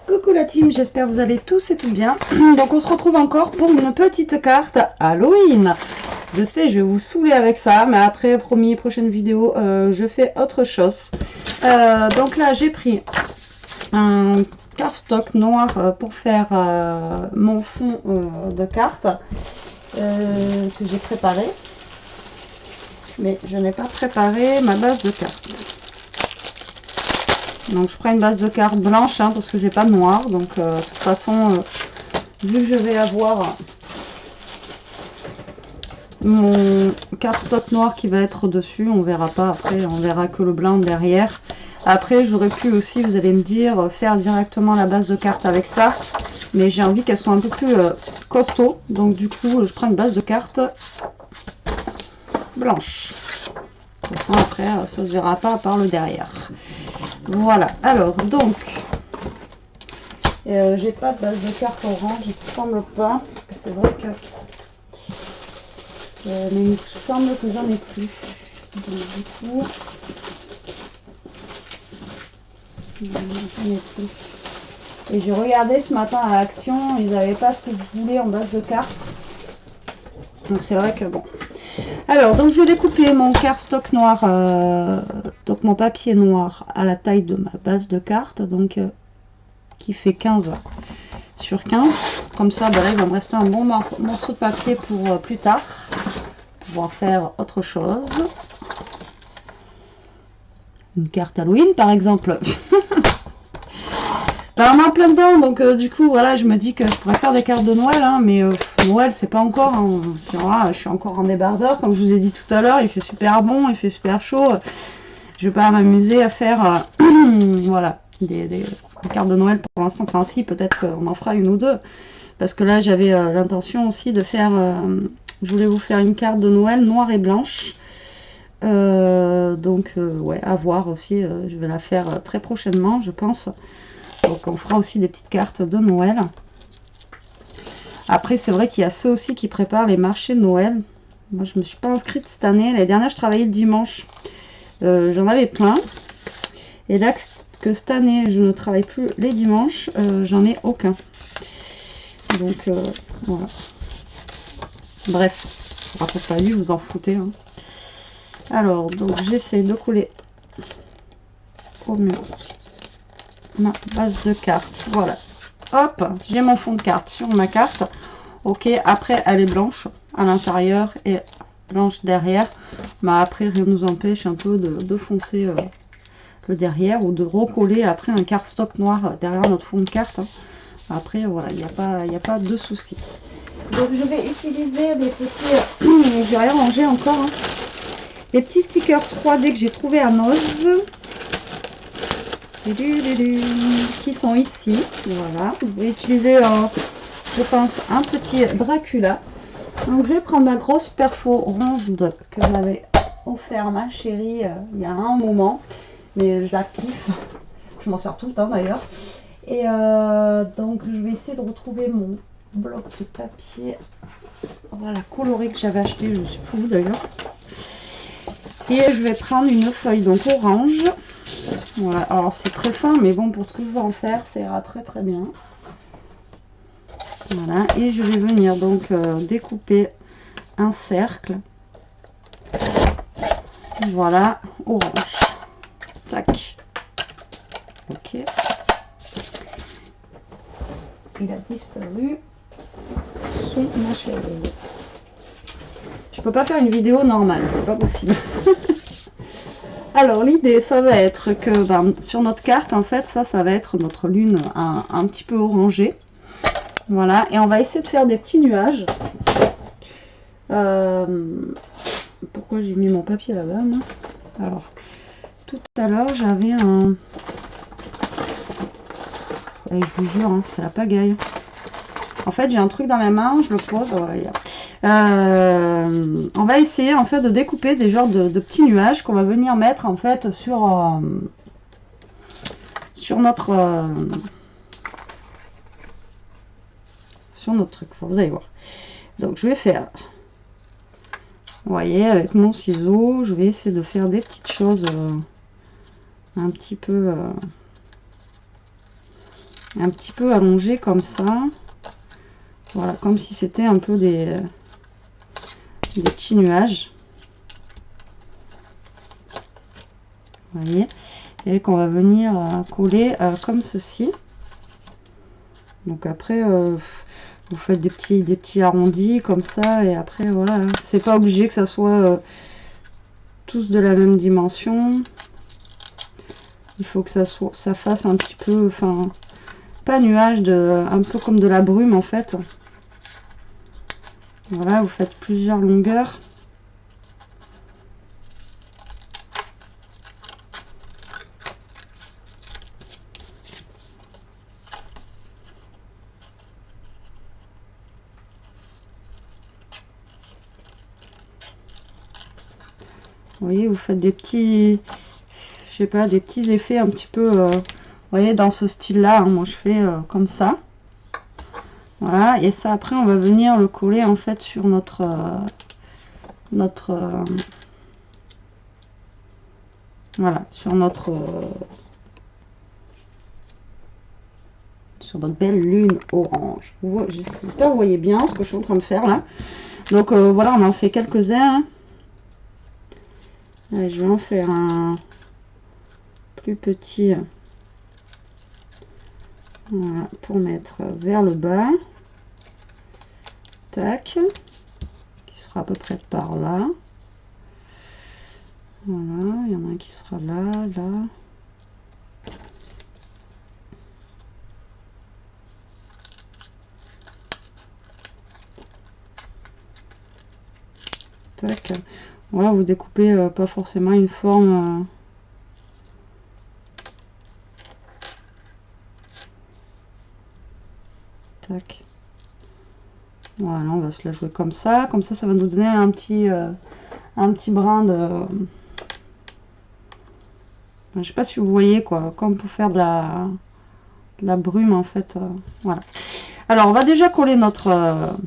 Coucou la team, j'espère que vous allez tous et tout bien. Donc on se retrouve encore pour une petite carte Halloween. Je sais, je vais vous saouler avec ça, mais après, promis, prochaine vidéo, je fais autre chose. Donc là, j'ai pris un cardstock noir pour faire mon fond de carte que j'ai préparé. Mais je n'ai pas préparé ma base de carte. Donc je prends une base de carte blanche hein, parce que j'ai pas de noir. Donc de toute façon, vu que je vais avoir mon cardstock noir qui va être dessus, on verra pas après, on verra que le blanc derrière. Après j'aurais pu aussi, vous allez me dire, faire directement la base de carte avec ça. Mais j'ai envie qu'elle soit un peu plus costaud. Donc du coup je prends une base de carte blanche. Après ça se verra pas à part le derrière. Voilà, alors donc j'ai pas de base de carte orange, il me semble pas, parce que c'est vrai que mais il me semble que j'en ai plus. Donc, du coup j'en ai plus. Et j'ai regardé ce matin à Action, ils n'avaient pas ce que je voulais en base de carte. Donc c'est vrai que bon. Alors, donc je vais découper mon cardstock noir, donc mon papier noir à la taille de ma base de carte, donc qui fait 15 sur 15. Comme ça, ben là, il va me rester un bon morceau de papier pour plus tard, pouvoir faire autre chose. Une carte Halloween, par exemple. Ben, on est en plein dedans, donc du coup, voilà, je me dis que je pourrais faire des cartes de Noël, hein, mais Noël, c'est pas encore. Hein. Voilà, je suis encore en débardeur, comme je vous ai dit tout à l'heure, il fait super bon, il fait super chaud. Je vais pas m'amuser à faire, voilà, des cartes de Noël pour l'instant. Enfin, si, peut-être qu'on en fera une ou deux, parce que là, j'avais l'intention aussi de faire. Je voulais vous faire une carte de Noël noire et blanche. Donc, ouais, à voir aussi. Je vais la faire très prochainement, je pense. Donc on fera aussi des petites cartes de Noël. Après c'est vrai qu'il y a ceux aussi qui préparent les marchés de Noël. Moi je me suis pas inscrite cette année. L'année dernière je travaillais le dimanche. J'en avais plein. Et là que cette année je ne travaille plus les dimanches, j'en ai aucun. Donc voilà. Bref, je raconte pas lui, vous en foutez. Hein. Alors donc j'essaie de coller au mur ma base de carte. Voilà. Hop, j'ai mon fond de carte sur ma carte. Ok, après elle est blanche à l'intérieur et blanche derrière. Mais après rien ne nous empêche un peu de foncer le derrière ou de recoller après un cardstock noir derrière notre fond de carte. Hein. Après voilà, il n'y a pas de souci. Donc je vais utiliser des petits, j'ai rien rangé encore. Hein. Les petits stickers 3D que j'ai trouvé à Noz. Qui sont ici. Voilà, je vais utiliser je pense un petit Dracula. Donc je vais prendre ma grosse perfo ronde que j'avais offert ma chérie il y a un moment, mais je la kiffe, je m'en sers tout le temps d'ailleurs. Et donc je vais essayer de retrouver mon bloc de papier, voilà, coloré que j'avais acheté, je ne sais plus où d'ailleurs. Et je vais prendre une feuille donc orange. Voilà, alors c'est très fin, mais bon, pour ce que je veux en faire, ça ira très très bien. Voilà, et je vais venir donc découper un cercle. Voilà, orange. Tac. Ok. Il a disparu sous ma chemise. Je peux pas faire une vidéo normale, c'est pas possible. Alors l'idée ça va être que sur notre carte en fait ça va être notre lune un petit peu orangée. Voilà, et on va essayer de faire des petits nuages. Pourquoi j'ai mis mon papier là-bas? Alors tout à l'heure j'avais un... Et je vous jure, hein, c'est la pagaille. En fait j'ai un truc dans la main, je le pose, voilà, il y a... on va essayer en fait de découper des genres de petits nuages qu'on va venir mettre en fait sur notre truc. Enfin, vous allez voir. Donc je vais faire, vous voyez, avec mon ciseau, je vais essayer de faire des petites choses un petit peu un petit peu allongé comme ça. Voilà, comme si c'était un peu des petits nuages. Vous voyez, et qu'on va venir coller comme ceci. Donc après, vous faites des petits arrondis comme ça, et après voilà, c'est pas obligé que ça soit tous de la même dimension. Il faut que ça fasse un petit peu, enfin, pas nuage, un peu comme de la brume en fait. Voilà, vous faites plusieurs longueurs. Vous voyez, vous faites des petits, je sais pas, des petits effets un petit peu, vous voyez, dans ce style-là. Hein, moi, je fais comme ça. Voilà, et ça, après, on va venir le coller en fait sur notre voilà, sur notre belle lune orange. J'espère que vous voyez bien ce que je suis en train de faire là. Donc voilà, on en fait quelques-uns. Allez, je vais en faire un plus petit, voilà, pour mettre vers le bas. Tac, qui sera à peu près par là. Voilà, il y en a un qui sera là, là. Tac. Voilà, vous découpez pas forcément une forme. Tac. Voilà, on va se la jouer comme ça. Comme ça, ça va nous donner un petit brin de... Je sais pas si vous voyez quoi, comme pour faire de la brume en fait. Voilà. Alors, on va déjà coller notre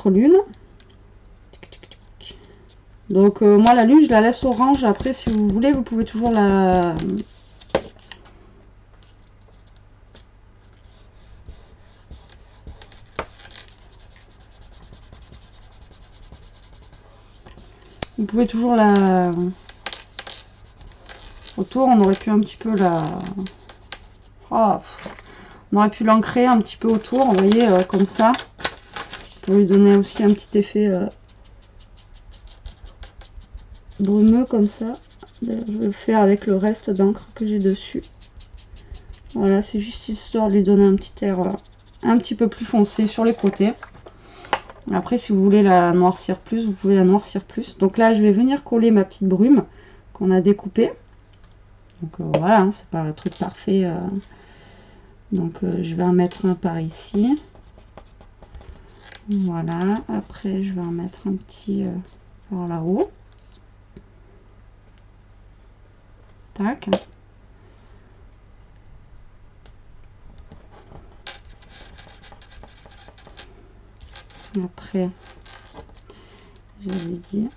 lune. Donc moi la lune je la laisse orange. Après si vous voulez vous pouvez toujours la... Vous pouvez toujours la... Autour on aurait pu un petit peu la... Oh, on aurait pu l'ancrer un petit peu autour, vous voyez, comme ça. Pour lui donner aussi un petit effet brumeux comme ça. Je vais le faire avec le reste d'encre que j'ai dessus. Voilà, c'est juste histoire de lui donner un petit air un petit peu plus foncé sur les côtés. Après, si vous voulez la noircir plus, vous pouvez la noircir plus. Donc là, je vais venir coller ma petite brume qu'on a découpée. Donc voilà, hein, c'est pas un truc parfait. Donc je vais en mettre un par ici. Voilà, après je vais en mettre un petit par là-haut. Tac. Après, j'avais dit,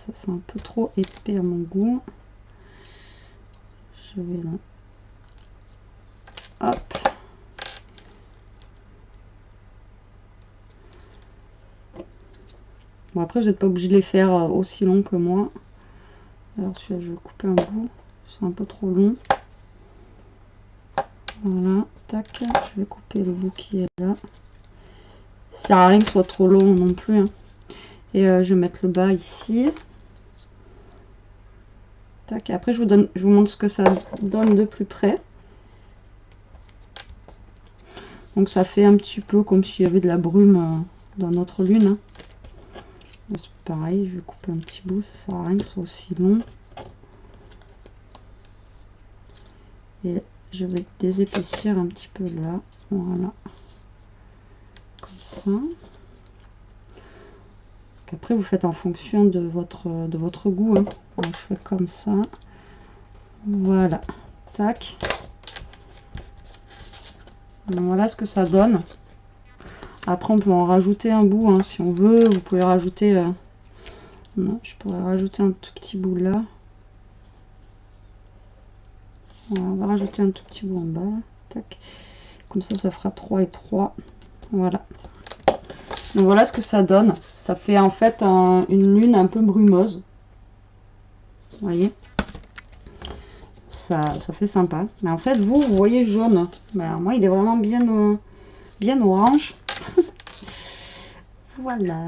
ça c'est un peu trop épais à mon goût. Je vais là. Hop. Bon, après, vous n'êtes pas obligé de les faire aussi longs que moi. Alors, celui-là, je vais couper un bout. C'est un peu trop long. Voilà, tac. Je vais couper le bout qui est là. Ça sert à rien que ce soit trop long non plus. Hein. Et je vais mettre le bas ici. Tac. Et après, je vous montre ce que ça donne de plus près. Donc, ça fait un petit peu comme s'il y avait de la brume dans notre lune. Hein. C'est pareil, je vais couper un petit bout, ça sert à rien que ce soit aussi long. Et je vais désépaissir un petit peu là, voilà, comme ça. Donc après vous faites en fonction de votre goût. Hein. Alors, je fais comme ça, voilà, tac. Donc, voilà ce que ça donne. Après on peut en rajouter un bout hein, si on veut. Vous pouvez rajouter non, je pourrais rajouter un tout petit bout là. Voilà, on va rajouter un tout petit bout en bas. Là. Tac. Comme ça fera 3 et 3. Voilà. Donc voilà ce que ça donne. Ça fait en fait une lune un peu brumeuse. Vous voyez, ça fait sympa. Mais en fait, vous voyez jaune. Mais alors moi, il est vraiment bien orange. Voilà.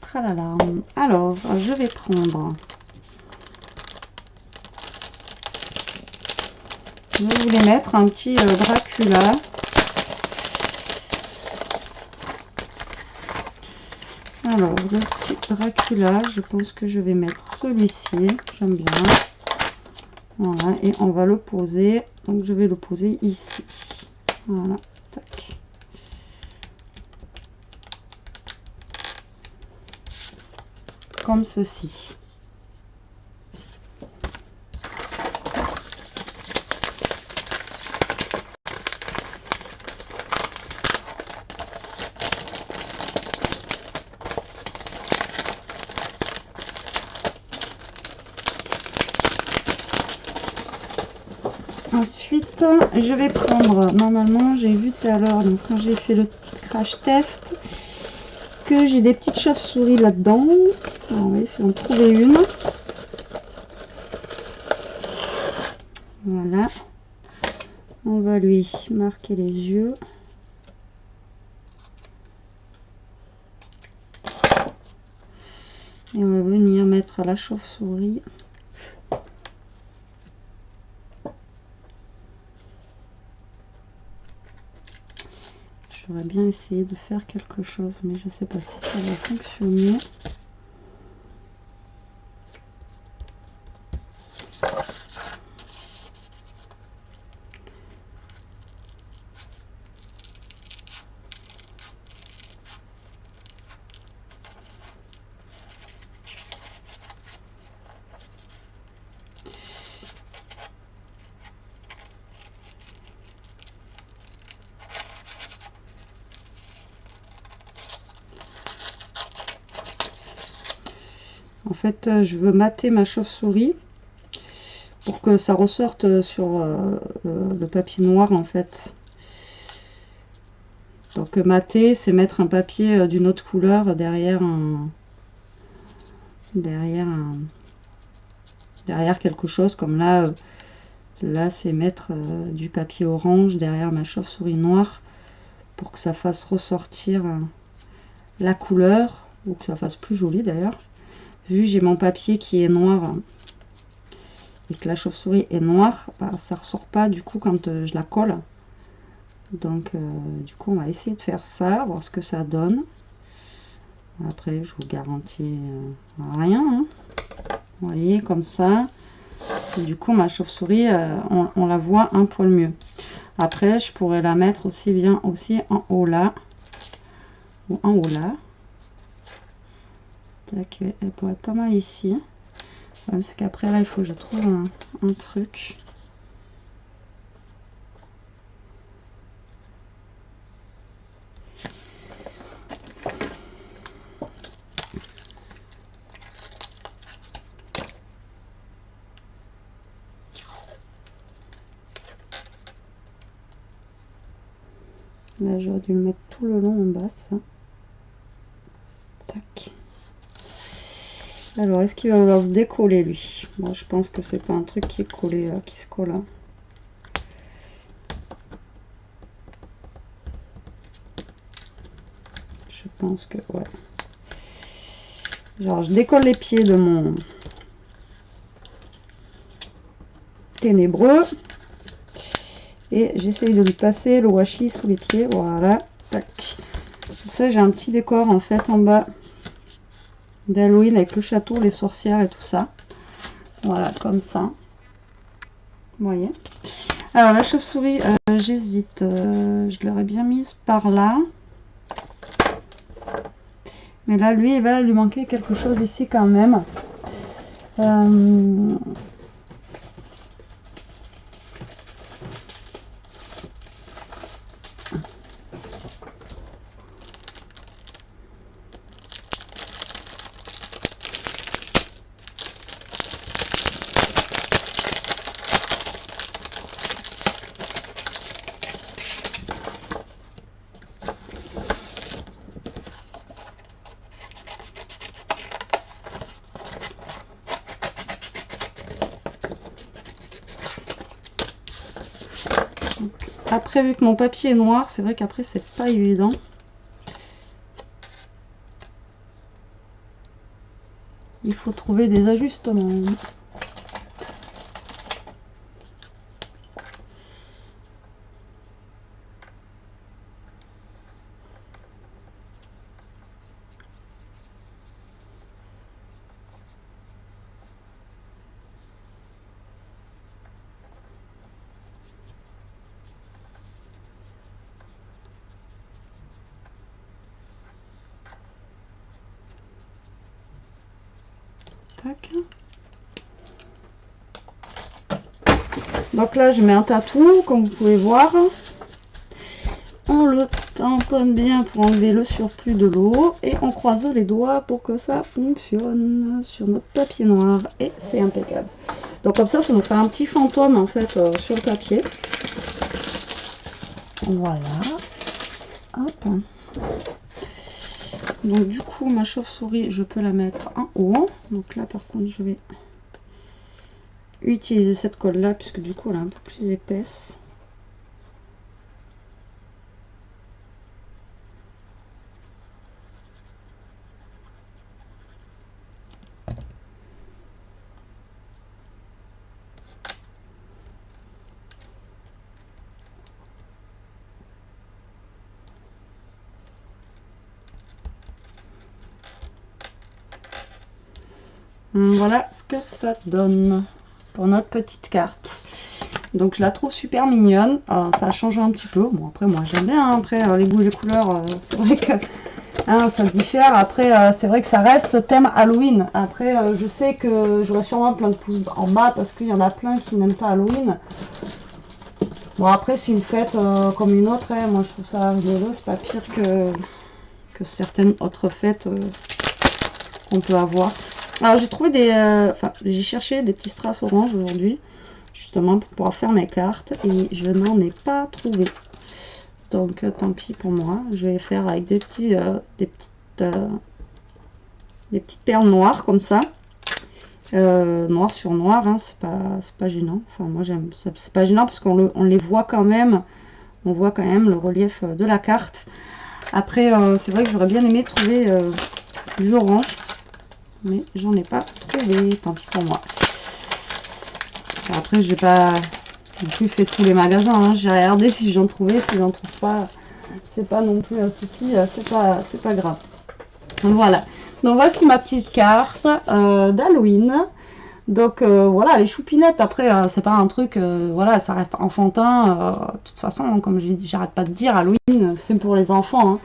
Tralala. Alors, je vais prendre. Je voulais mettre un petit Dracula. Alors, le petit Dracula, je pense que je vais mettre celui-ci. J'aime bien. Voilà, et on va le poser. Donc, je vais le poser ici. Voilà, tac. Comme ceci. Ensuite, je vais prendre, normalement, j'ai vu tout à l'heure, donc quand j'ai fait le crash test, que j'ai des petites chauves-souris là-dedans. On va essayer d'en trouver une. Voilà. On va lui marquer les yeux. Et on va venir mettre la chauve-souris. J'aurais bien essayé de faire quelque chose, mais je ne sais pas si ça va fonctionner. En fait, je veux mater ma chauve-souris pour que ça ressorte sur le papier noir en fait. Donc mater, c'est mettre un papier d'une autre couleur derrière quelque chose, comme là, là c'est mettre du papier orange derrière ma chauve-souris noire pour que ça fasse ressortir la couleur, ou que ça fasse plus joli d'ailleurs. Vu j'ai mon papier qui est noir et que la chauve-souris est noire, bah, ça ressort pas du coup quand je la colle. Donc du coup on va essayer de faire ça, voir ce que ça donne. Après je vous garantis rien, hein. Vous voyez comme ça. Et du coup ma chauve-souris on la voit un poil mieux. Après je pourrais la mettre aussi bien aussi en haut là, ou en haut là. Tac, elle pourrait être pas mal ici. Parce qu'après là il faut que je trouve un truc. Là j'aurais dû le mettre tout le long en bas ça. Tac. Alors est-ce qu'il va vouloir se décoller lui? Bon, je pense que c'est pas un truc qui est collé, qui se colle. Hein. Je pense que ouais. Genre je décolle les pieds de mon ténébreux et j'essaye de lui passer le washi sous les pieds. Voilà. Tac. Pour ça j'ai un petit décor en fait en bas d'Halloween avec le château, les sorcières et tout ça. Voilà, comme ça. Vous voyez. Alors la chauve-souris, j'hésite. Je l'aurais bien mise par là. Mais là, lui, il va lui manquer quelque chose ici quand même. Après, vu que mon papier est noir, c'est vrai qu'après, c'est pas évident. Il faut trouver des ajustements. Tac. Donc là, je mets un tatou, comme vous pouvez voir. On le tamponne bien pour enlever le surplus de l'eau. Et on croise les doigts pour que ça fonctionne sur notre papier noir. Et c'est impeccable. Donc comme ça nous fait un petit fantôme en fait sur le papier. Voilà. Hop. Donc du coup, ma chauve-souris, je peux la mettre en haut. Donc là, par contre, je vais utiliser cette colle là, puisque du coup, elle est un peu plus épaisse. Voilà ce que ça donne pour notre petite carte. Donc je la trouve super mignonne. Ça a changé un petit peu. Bon après moi j'aime bien. Hein. Après les goûts et les couleurs, c'est vrai que hein, ça diffère. Après c'est vrai que ça reste thème Halloween. Après je sais que j'aurai sûrement plein de pouces en bas parce qu'il y en a plein qui n'aiment pas Halloween. Bon après c'est une fête comme une autre. Hein. Moi je trouve ça rigolo. C'est pas pire que certaines autres fêtes qu'on peut avoir. Alors j'ai trouvé des... Enfin j'ai cherché des petits strass orange aujourd'hui. Justement pour pouvoir faire mes cartes. Et je n'en ai pas trouvé. Donc tant pis pour moi. Je vais faire avec des petits... des petites perles noires comme ça. Noir sur noir. Hein, c'est pas gênant. Enfin moi j'aime... C'est pas gênant parce qu'on les voit quand même. On voit quand même le relief de la carte. Après c'est vrai que j'aurais bien aimé trouver du orange. Mais j'en ai pas trouvé, tant pis pour moi. Après j'ai pas non plus fait tous les magasins, hein. J'ai regardé si j'en trouvais, si j'en trouve pas, c'est pas non plus un souci, c'est pas grave. Voilà, donc voici ma petite carte d'Halloween. Donc voilà, les choupinettes, après c'est pas un truc, voilà, ça reste enfantin. De toute façon, comme j'ai dit, j'arrête pas de dire, Halloween c'est pour les enfants, hein.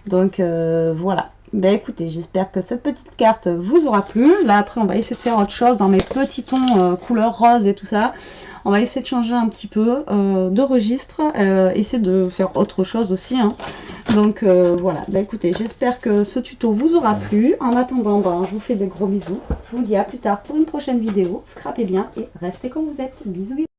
Donc voilà. Ben écoutez, j'espère que cette petite carte vous aura plu. Là après on va essayer de faire autre chose dans mes petits tons couleur rose et tout ça. On va essayer de changer un petit peu de registre, essayer de faire autre chose aussi, hein. Donc voilà, ben écoutez, j'espère que ce tuto vous aura plu. En attendant, ben, je vous fais des gros bisous. Je vous dis à plus tard pour une prochaine vidéo. Scrapez bien et restez comme vous êtes. Bisous bisous.